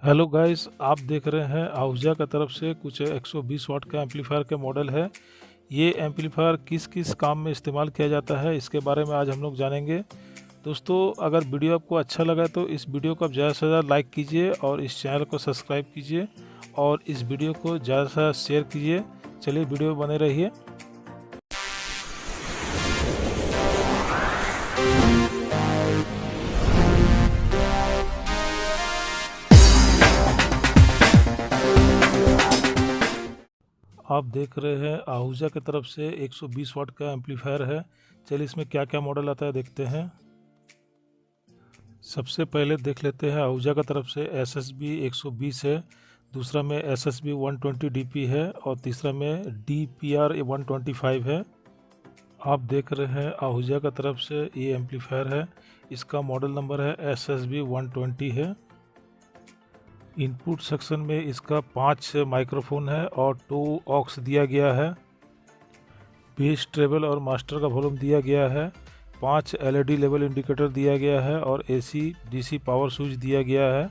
Hello guys, आप देख रहे हैं आहूजा का तरफ से कुछ 120 वाट का एम्पलीफायर के मॉडल है। ये एम्पलीफायर किस किस काम में इस्तेमाल किया जाता है इसके बारे में आज हम लोग जानेंगे। दोस्तों, अगर वीडियो आपको अच्छा लगा तो इस वीडियो को आप ज़्यादा से ज़्यादा लाइक कीजिए और इस चैनल को सब्सक्राइब कीजिए और इस वीडियो को ज़्यादा से ज़्यादा शेयर कीजिए। चलिए वीडियो में बने रहिए। आप देख रहे हैं आहूजा की तरफ से 120 वाट का एम्पलीफायर है। चलिए इसमें क्या क्या मॉडल आता है देखते हैं। सबसे पहले देख लेते हैं आहूजा की तरफ से SSB 120 है, दूसरा में SSB 120 DP है और तीसरा में DPR 125 है। आप देख रहे हैं आहूजा की तरफ से ये एम्पलीफायर है, इसका मॉडल नंबर है SSB 120 है। इनपुट सेक्शन में इसका 5 माइक्रोफोन है और 2 ऑक्स दिया गया है। बेस, ट्रेबल और मास्टर का वॉल्यूम दिया गया है। 5 LED लेवल इंडिकेटर दिया गया है और AC DC पावर स्विच दिया गया है।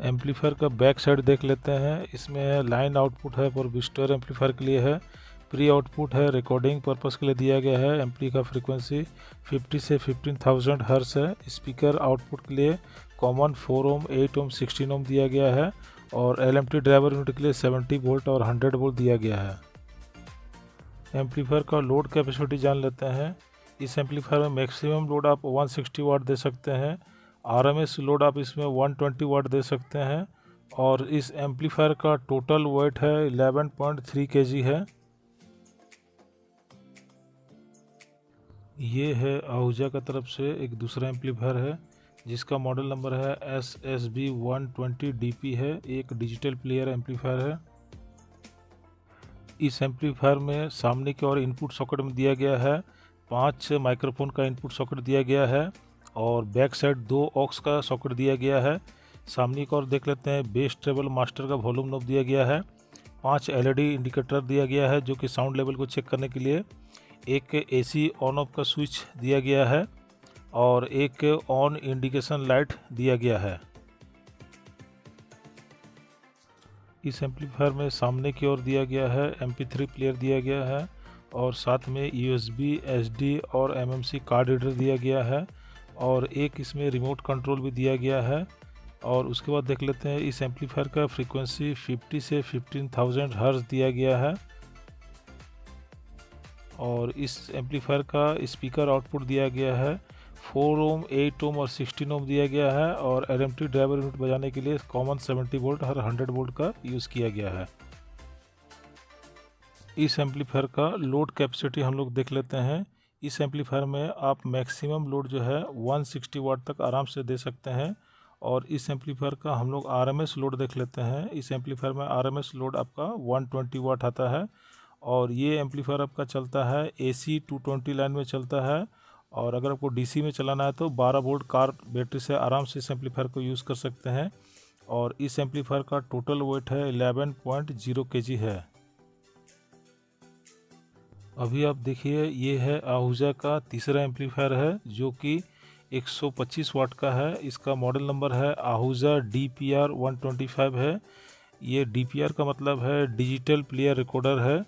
एम्पलीफायर का बैक साइड देख लेते हैं। इसमें लाइन आउटपुट है और विस्टर एम्पलीफायर के लिए है। प्री आउटपुट है, रिकॉर्डिंग पर्पस के लिए दिया गया है। एम्पली का फ्रीक्वेंसी 50 से 15,000 हर्ट्ज है। स्पीकर आउटपुट के लिए कॉमन 4 ओम, 8 ओम, 16 ओम दिया गया है और LMT ड्राइवर यूनिट के लिए 70 वोल्ट और 100 वोल्ट दिया गया है। एम्पलीफायर का लोड कैपेसिटी जान लेते हैं। इस एम्पलीफायर में मैक्सिमम लोड आप 160 वाट दे सकते हैं। RMS लोड आप इसमें 120 वाट दे सकते हैं और इस एम्पलीफायर का टोटल वेट है 11.3 kg है। ये है आहूजा की तरफ से एक दूसरा एम्पलीफायर है जिसका मॉडल नंबर है SSB 120 DP है। एक डिजिटल प्लेयर एम्पलीफायर है। इस एम्पलीफायर में सामने की ओर इनपुट सॉकेट में दिया गया है 5 माइक्रोफोन का इनपुट सॉकेट दिया गया है और बैक साइड 2 ऑक्स का सॉकेट दिया गया है। सामने की ओर देख लेते हैं बेस, ट्रेबल, मास्टर का वॉल्यूम नॉब दिया गया है। 5 LED इंडिकेटर दिया गया है जो कि साउंड लेवल को चेक करने के लिए। एक AC ऑन ऑफ का स्विच दिया गया है और एक ऑन इंडिकेशन लाइट दिया गया है। इस एम्पलीफायर में सामने की ओर दिया गया है MP3 प्लेयर दिया गया है और साथ में USB, SD और MMC कार्ड रीडर दिया गया है और एक इसमें रिमोट कंट्रोल भी दिया गया है। और उसके बाद देख लेते हैं इस एम्पलीफायर का फ्रीक्वेंसी 50 से 15,000 हर्ट्ज दिया गया है और इस एम्पलीफायर का स्पीकर आउटपुट दिया गया है 4 ओम, 8 ओम और 16 ओम दिया गया है और LMT ड्राइवर यूनिट बजाने के लिए कॉमन 70 वोल्ट और 100 वोल्ट का यूज़ किया गया है। इस एम्पलीफायर का लोड कैपेसिटी हम लोग देख लेते हैं। इस एम्पलीफायर में आप मैक्सिमम लोड जो है 160 वाट तक आराम से दे सकते हैं और इस एम्पलीफायर का हम लोग RMS लोड देख लेते हैं। इस एम्पलीफायर में RMS लोड आपका 120 वाट आता है और ये एम्पलीफायर आपका चलता है AC 220 लाइन में चलता है और अगर आपको DC में चलाना है तो 12 वोल्ट कार बैटरी से आराम से इस एम्पलीफायर को यूज़ कर सकते हैं और इस एम्पलीफायर का टोटल वेट है 11.0 kg है। अभी आप देखिए ये है आहूजा का तीसरा एम्पलीफायर है जो कि 125 वाट का है। इसका मॉडल नंबर है आहूजा DPR 125 है। ये DPR का मतलब है डिजिटल प्लेयर रिकॉर्डर है।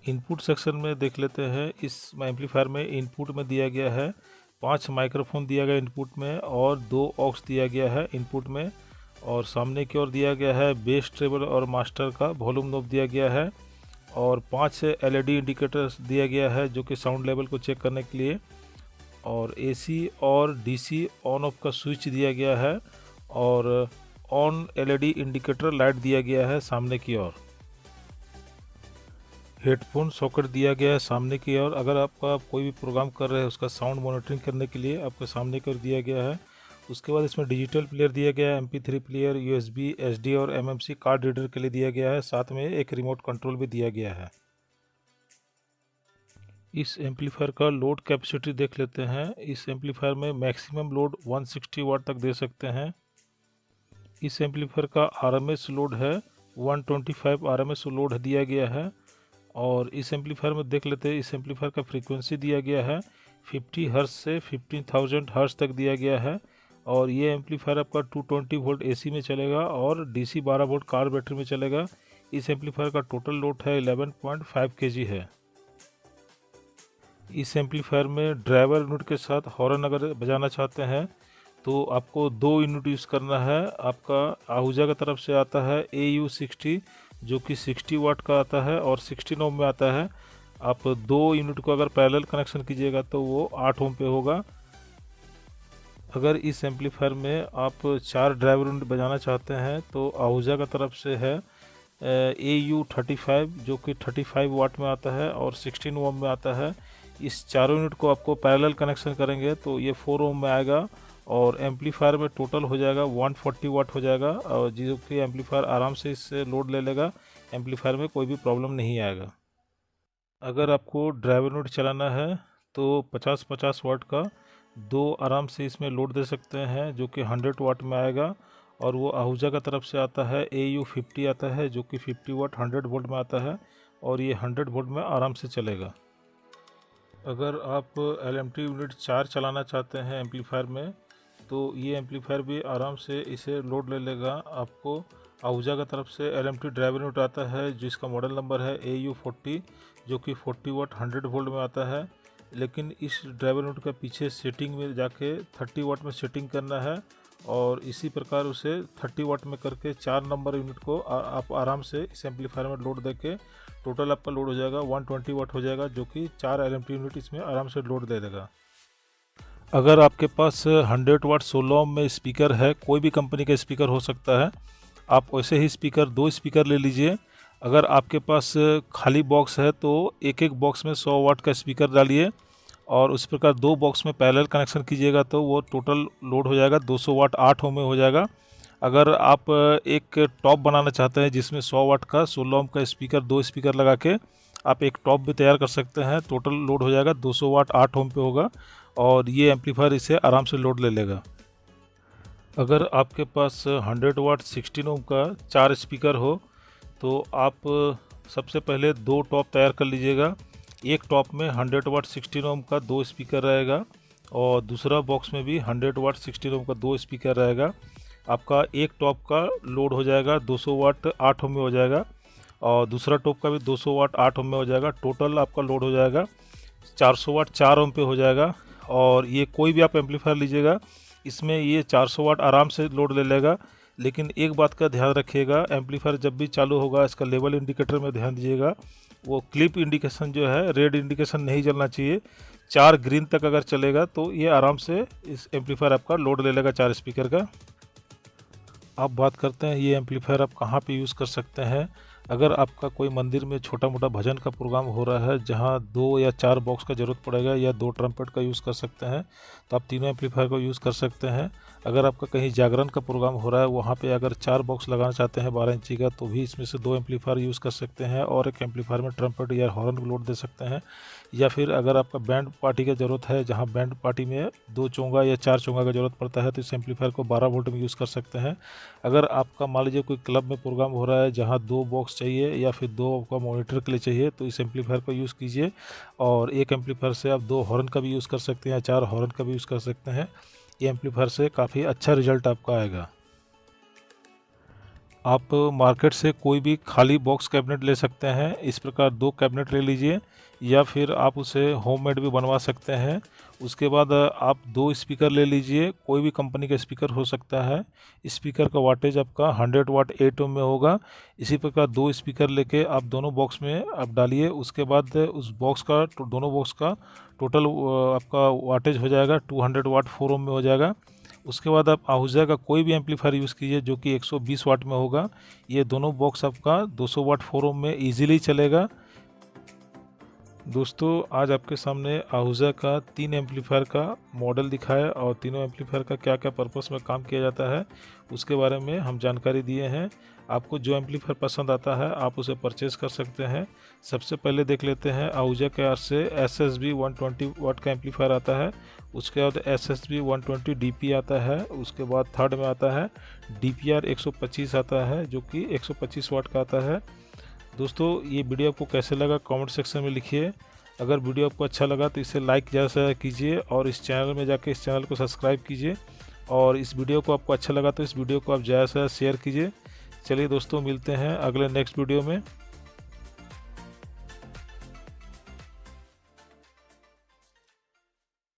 इनपुट सेक्शन में देख लेते हैं। इस एम्पलीफायर में इनपुट में दिया गया है 5 माइक्रोफोन दिया गया इनपुट में और 2 ऑक्स दिया गया है इनपुट में और सामने की ओर दिया गया है बेस, ट्रेबल और मास्टर का वॉल्यूम नॉब दिया गया है और 5 LED इंडिकेटर्स दिया गया है जो कि साउंड लेवल को चेक करने के लिए और AC और DC ऑन ऑफ का स्विच दिया गया है और ऑन LED इंडिकेटर लाइट दिया गया है सामने की ओर। हेडफोन सॉकेट दिया गया है सामने की ओर। अगर आपका कोई भी प्रोग्राम कर रहे हैं उसका साउंड मॉनिटरिंग करने के लिए आपके सामने की ओर दिया गया है। उसके बाद इसमें डिजिटल प्लेयर दिया गया है, MP3 प्लेयर, USB, SD और MMC कार्ड रीडर के लिए दिया गया है। साथ में एक रिमोट कंट्रोल भी दिया गया है। इस एम्पलीफायर का लोड कैपेसिटी देख लेते हैं। इस एम्पलीफायर में मैक्सिमम लोड 160 वाट तक दे सकते हैं। इस एम्पलीफायर का RMS लोड है 125 RMS लोड दिया गया है और इस एम्पलीफायर में देख लेते हैं। इस एम्पलीफायर का फ्रीक्वेंसी दिया गया है 50 हर्ट्ज से 15,000 हर्ट्ज तक दिया गया है और ये एम्पलीफायर आपका 220 वोल्ट AC में चलेगा और DC 12 वोल्ट कार बैटरी में चलेगा। इस एम्पलीफायर का टोटल लोड है 11.5 kg है। इस एम्पलीफायर में ड्राइवर यूनिट के साथ हॉर्न अगर बजाना चाहते हैं तो आपको 2 यूनिट यूज़ करना है। आपका आहूजा की तरफ से आता है AU60 जो कि 60 वाट का आता है और 16 ओम में आता है। आप 2 यूनिट को अगर पैरेलल कनेक्शन कीजिएगा तो वो 8 ओम पे होगा। अगर इस एम्पलीफायर में आप 4 ड्राइवर यूनिट बजाना चाहते हैं तो आहूजा की तरफ से है AU35 जो कि 35 वाट में आता है और 16 ओम में आता है। इस चारों यूनिट को आपको पैरेलल कनेक्शन करेंगे तो ये 4 ओम में आएगा और एम्पलीफायर में टोटल हो जाएगा 140 वाट हो जाएगा और जो कि एम्पलीफायर आराम से इससे लोड ले लेगा। एम्पलीफायर में कोई भी प्रॉब्लम नहीं आएगा। अगर आपको ड्राइवर यूनिट चलाना है तो 50-50 वाट का 2 आराम से इसमें लोड दे सकते हैं जो कि 100 वाट में आएगा और वो आहूजा की तरफ से आता है AU50 आता है जो कि 50 वाट 100 वोल्ट में आता है और ये 100 वोल्ट में आराम से चलेगा। अगर आप LMT यूनिट 4 चलाना चाहते हैं एम्पलीफायर में तो ये एम्पलीफायर भी आराम से इसे लोड ले लेगा। आपको आहूजा की तरफ से LMT ड्राइवर यूनिट आता है जिसका मॉडल नंबर है AU40 जो कि 40 वाट 100 वोल्ट में आता है। लेकिन इस ड्राइवर यूनिट के पीछे सेटिंग में जाके 30 वाट में सेटिंग करना है और इसी प्रकार उसे 30 वाट में करके 4 नंबर यूनिट को आप आराम से इस एम्पलीफायर में लोड देके टोटल आपका लोड हो जाएगा 120 वाट हो जाएगा जो कि 4 LMT यूनिट इसमें आराम से लोड दे देगा। अगर आपके पास 100 वाट 16 ओम में स्पीकर है, कोई भी कंपनी का स्पीकर हो सकता है, आप वैसे ही स्पीकर 2 स्पीकर ले लीजिए। अगर आपके पास खाली बॉक्स है तो एक एक बॉक्स में 100 वाट का स्पीकर डालिए और उस प्रकार 2 बॉक्स में पैरेलल कनेक्शन कीजिएगा तो वो टोटल लोड हो जाएगा 200 वाट 8 ओम में हो जाएगा। अगर आप एक टॉप बनाना चाहते हैं जिसमें 100 वाट का 16 ओम का स्पीकर 2 स्पीकर लगा के आप एक टॉप भी तैयार कर सकते हैं। टोटल लोड हो जाएगा 200 वाट 8 ओम पे होगा और ये एम्पलीफायर इसे आराम से लोड ले लेगा। अगर आपके पास 100 वाट 16 ओम का 4 स्पीकर हो तो आप सबसे पहले 2 टॉप तैयार कर लीजिएगा। एक टॉप में 100 वाट 16 ओम का 2 स्पीकर रहेगा और दूसरा बॉक्स में भी 100 वाट 16 ओम का 2 स्पीकर रहेगा। आपका एक टॉप का लोड हो जाएगा 200 वाट 8 ओम में हो जाएगा और दूसरा टॉप का भी 200 वाट 8 ओम में हो जाएगा। टोटल आपका लोड हो जाएगा 400 वाट 4 ओम पे हो जाएगा। और ये कोई भी आप एम्पलीफायर लीजिएगा इसमें ये 400 वाट आराम से लोड ले लेगा। लेकिन एक बात का ध्यान रखिएगा, एम्पलीफायर जब भी चालू होगा इसका लेवल इंडिकेटर में ध्यान दीजिएगा, वो क्लिप इंडिकेशन जो है रेड इंडिकेशन नहीं जलना चाहिए। 4 ग्रीन तक अगर चलेगा तो ये आराम से इस एम्पलीफायर आपका लोड ले लेगा 4 स्पीकर का। आप बात करते हैं ये एम्पलीफायर आप कहाँ पे यूज़ कर सकते हैं। अगर आपका कोई मंदिर में छोटा मोटा भजन का प्रोग्राम हो रहा है जहाँ 2 या 4 बॉक्स का ज़रूरत पड़ेगा या 2 ट्रम्पेट का यूज़ कर सकते हैं तो आप तीनों एम्पलीफायर को यूज़ कर सकते हैं। अगर आपका कहीं जागरण का प्रोग्राम हो रहा है वहाँ पे अगर 4 बॉक्स लगाना चाहते हैं 12 इंची का तो भी इसमें से 2 एम्पलीफायर यूज़ कर सकते हैं और एक एम्पलीफायर में ट्रम्पेट या हॉर्न लोड दे सकते हैं। या फिर अगर आपका बैंड पार्टी की ज़रूरत है जहाँ बैंड पार्टी में 2 चोंगा या 4 चोंगा का ज़रूरत पड़ता है तो इस एम्पलीफायर को 12 वोल्ट में यूज़ कर सकते हैं। अगर आपका मान लीजिए कोई क्लब में प्रोग्राम हो रहा है जहाँ 2 बॉक्स चाहिए या फिर 2 आपका मॉनिटर के लिए चाहिए तो इस एम्पलीफायर को यूज़ कीजिए। और एक एम्पलीफायर से आप 2 हॉर्न का भी यूज़ कर सकते हैं या 4 हॉर्न का भी यूज़ कर सकते हैं। ये एम्पलीफायर से काफ़ी अच्छा रिजल्ट आपका आएगा। आप मार्केट से कोई भी खाली बॉक्स कैबिनेट ले सकते हैं। इस प्रकार 2 कैबिनेट ले लीजिए या फिर आप उसे होममेड भी बनवा सकते हैं। उसके बाद आप 2 स्पीकर ले लीजिए, कोई भी कंपनी का स्पीकर हो सकता है। स्पीकर का वाटेज आपका 100 वाट 8 ओम में होगा। इसी प्रकार 2 स्पीकर लेके आप दोनों बॉक्स में आप डालिए। उसके बाद उस बॉक्स का दोनों बॉक्स का टोटल आपका वाटेज हो जाएगा 200 वाट 4 ओम में हो जाएगा। उसके बाद आप आहूजा का कोई भी एम्पलीफायर यूज़ कीजिए जो कि 120 वाट में होगा। ये दोनों बॉक्स आपका 200 वाट 4 ओम में ईजिली चलेगा। दोस्तों आज आपके सामने आहूजा का 3 एम्पलीफायर का मॉडल दिखाया और तीनों एम्पलीफायर का क्या क्या पर्पस में काम किया जाता है उसके बारे में हम जानकारी दिए हैं। आपको जो एम्पलीफायर पसंद आता है आप उसे परचेज़ कर सकते हैं। सबसे पहले देख लेते हैं आहूजा के आर से SSB 120 वाट का एम्पलीफायर आता है। उसके बाद SSB 120 DP आता है। उसके बाद थर्ड में आता है DPR 125 आता है जो कि 125 वाट का आता है। दोस्तों ये वीडियो आपको कैसे लगा कमेंट सेक्शन में लिखिए। अगर वीडियो आपको अच्छा लगा तो इसे लाइक ज़्यादा से ज़्यादा कीजिए और इस चैनल में जाके इस चैनल को सब्सक्राइब कीजिए और इस वीडियो को आपको अच्छा लगा तो इस वीडियो को आप ज़्यादा से ज़्यादा शेयर कीजिए। चलिए दोस्तों, मिलते हैं अगले नेक्स्ट वीडियो में।